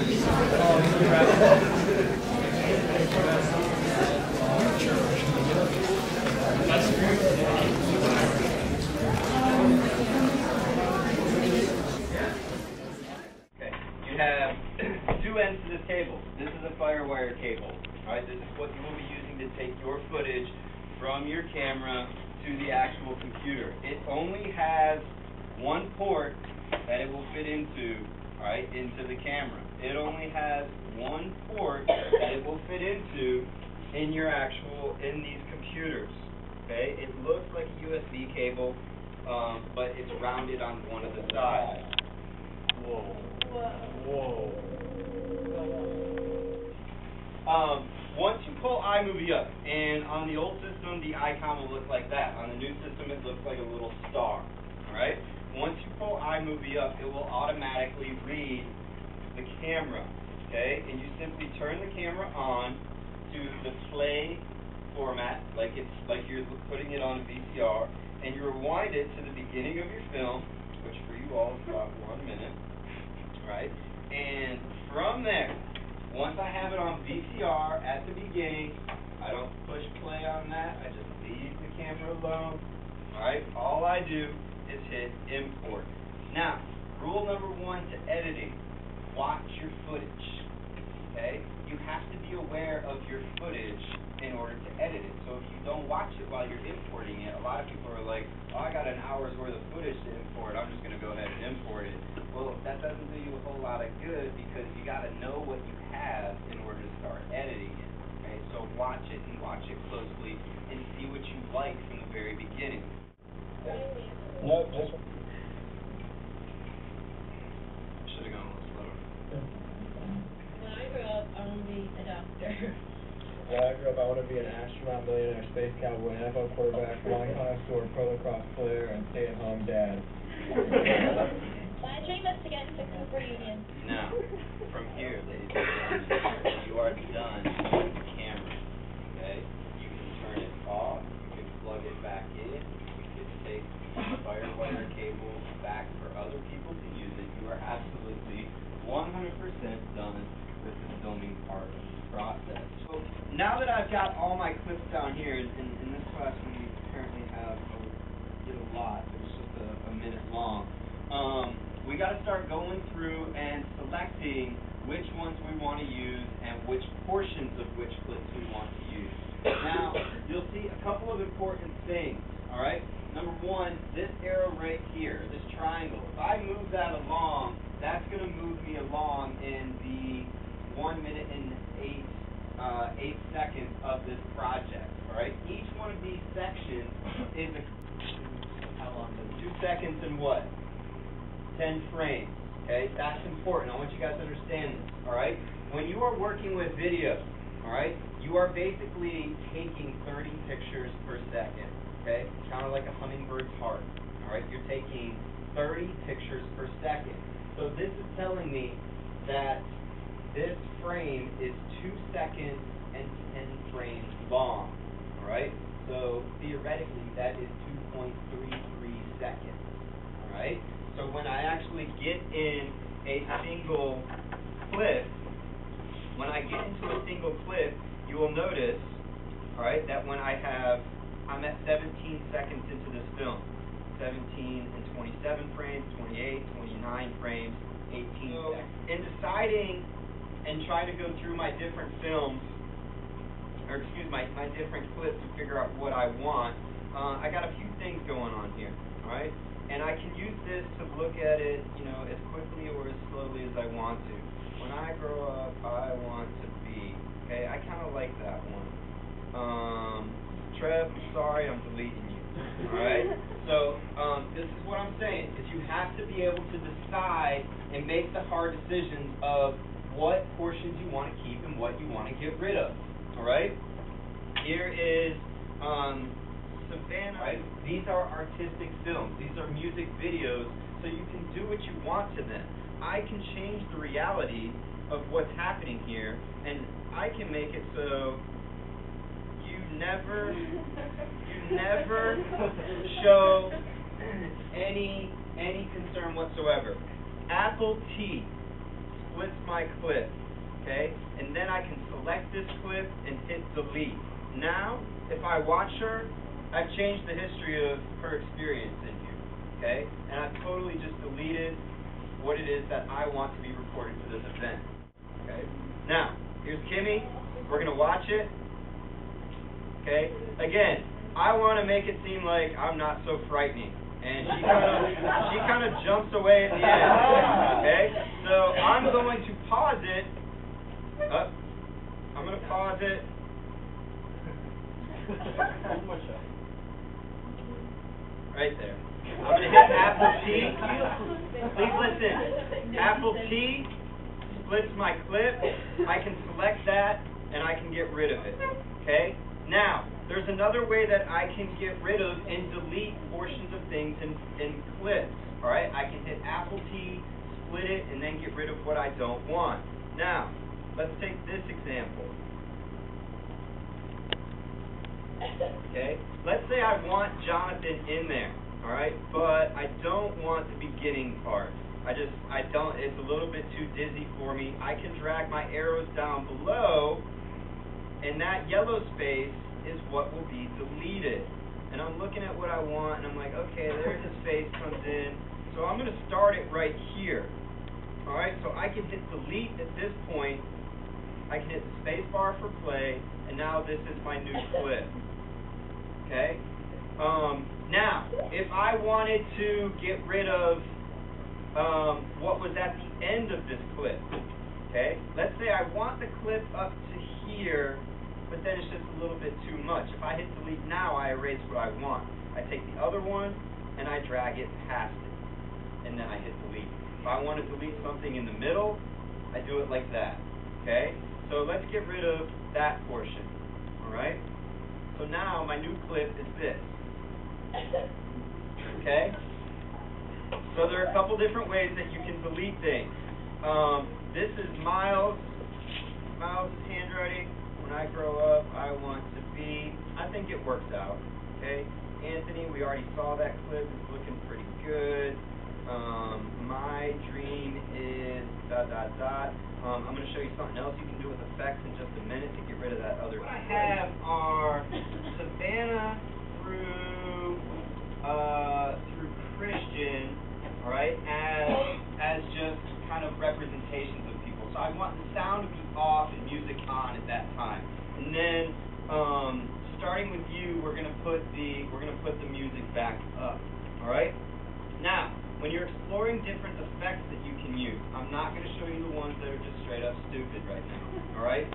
You have two ends to this cable. This is a firewire cable. Alright, this is what you will be using to take your footage from your camera to the actual computer. It only has one port that it will fit into, alright, into the camera. It only has one port that it will fit into in your actual, in these computers. Okay, it looks like a USB cable, but it's rounded on one of the sides. Whoa. Whoa. Once you pull iMovie up, and on the old system, the icon will look like that. On the new system, it looks like a little star. Alright? Once you pull iMovie up, it will automatically read the camera. Okay? And you simply turn the camera on to the play format, like you're putting it on a VCR, and you rewind it to the beginning of your film, which for you all is about 1 minute. Right? And from there, once I have it on VCR at the beginning, I don't push play on that. I just leave the camera alone. Alright? All I do is hit import. Now, rule number 1 to editing, watch your footage. Okay? You have to be aware of your footage in order to edit it. So if you don't watch it while you're importing it, a lot of people are like, oh, I got an hour's worth of footage to import, I'm just going to go ahead and import it. Well, that doesn't do you a whole lot of good because you got to know what you have in order to start editing it. Okay? So watch it and watch it closely and see what you like from the very beginning. No, just should have gone a little slower. When I grew up, I want to be a doctor. When I grew up, I want to be an astronaut, millionaire, space cowboy, NFL quarterback, wine connoisseur, pro lacrosse player, and stay-at-home dad. My dream is to get into Cooper Union. Now, from here, ladies and gentlemen, you are done with the camera. Okay? You can turn it off. You can plug it back in. You can take the firewire cable back for other people to use it. You are absolutely 100% done with the filming part of this process. So now that I've got all my clips down here, in this class we apparently have a lot. It's just a minute long. We got to start going through and selecting which ones we want to use and which portions of which clips we want to use. Now, you'll see a couple of important things, all right? Number 1, this arrow right here, this triangle, if I move that along, that's going to move me along in the 1 minute and 8 seconds of this project, all right? Each one of these sections is how long? 2 seconds and what? 10 frames, okay? That's important. I want you guys to understand this, all right? When you are working with video, all right, you are basically taking 30 pictures per second, okay? Kind of like a hummingbird's heart, all right? You're taking 30 pictures per second. So this is telling me that this frame is 2 seconds and 10 frames long, all right? So theoretically, that is 2.33 seconds, all right? So when I actually get in a single clip, you will notice, all right, that when I'm at 17 seconds into this film, 17 and 27 frames, 28, 29 frames, 18 seconds. In deciding and trying to go through my different films, or excuse my different clips to figure out what I want, I got a few things going on here, all right? And I can use this to look at it, you know, as quickly or as slowly as I want to. When I grow up, I want to be, okay? I kind of like that one. Trev, sorry, I'm deleting you, all right? So this is what I'm saying, is you have to be able to decide and make the hard decisions of what portions you want to keep and what you want to get rid of, all right? Here is Savannah, right? These are artistic films. These are music videos, so you can do what you want to them. I can change the reality of what's happening here, and I can make it so you never show any concern whatsoever. Apple T, splits my clip, okay? And then I can select this clip and hit delete. Now, if I watch her, I've changed the history of her experience in here, okay? And I've totally just deleted what it is that I want to be recorded for this event, okay? Now, here's Kimmy. We're going to watch it, okay? Again, I want to make it seem like I'm not so frightening. And she kind of jumps away at the end, okay? So I'm going to pause it. I'm going to pause it. Right there. I'm going to hit Apple T. Please listen. Apple T splits my clip. I can select that, and I can get rid of it, okay? Now, there's another way that I can get rid of and delete portions of things in clips, all right? I can hit Apple T, split it, and then get rid of what I don't want. Now, let's take this example. Okay, let's say I want Jonathan in there, all right, but I don't want the beginning part. It's a little bit too dizzy for me. I can drag my arrows down below, and that yellow space is what will be deleted. And I'm looking at what I want, and I'm like, okay, there his face comes in. So I'm going to start it right here. All right, so I can hit delete at this point. I can hit the space bar for play, and now this is my new clip. Okay? Now, if I wanted to get rid of what was at the end of this clip, okay? Let's say I want the clip up to here, but then it's just a little bit too much. If I hit delete now, I erase what I want. I take the other one, and I drag it past it, and then I hit delete. If I want to delete something in the middle, I do it like that, okay? So let's get rid of that portion, all right? So now my new clip is this, okay? So there are a couple different ways that you can delete things. This is Miles' handwriting. When I grow up, I want to be, I think it works out, okay? Anthony, we already saw that clip, it's looking pretty good. My dream is ... I'm going to show you something else you can do with effects in just a minute to get rid of that other. What I have are Savannah through Christian, all right, as just kind of representations of people. So I want the sound to be off and music on at that time. And then starting with you, we're going to put the music back up. All right? Now, when you're exploring different effects that you can use, I'm not going to show you the ones that are just straight up stupid right now. All right?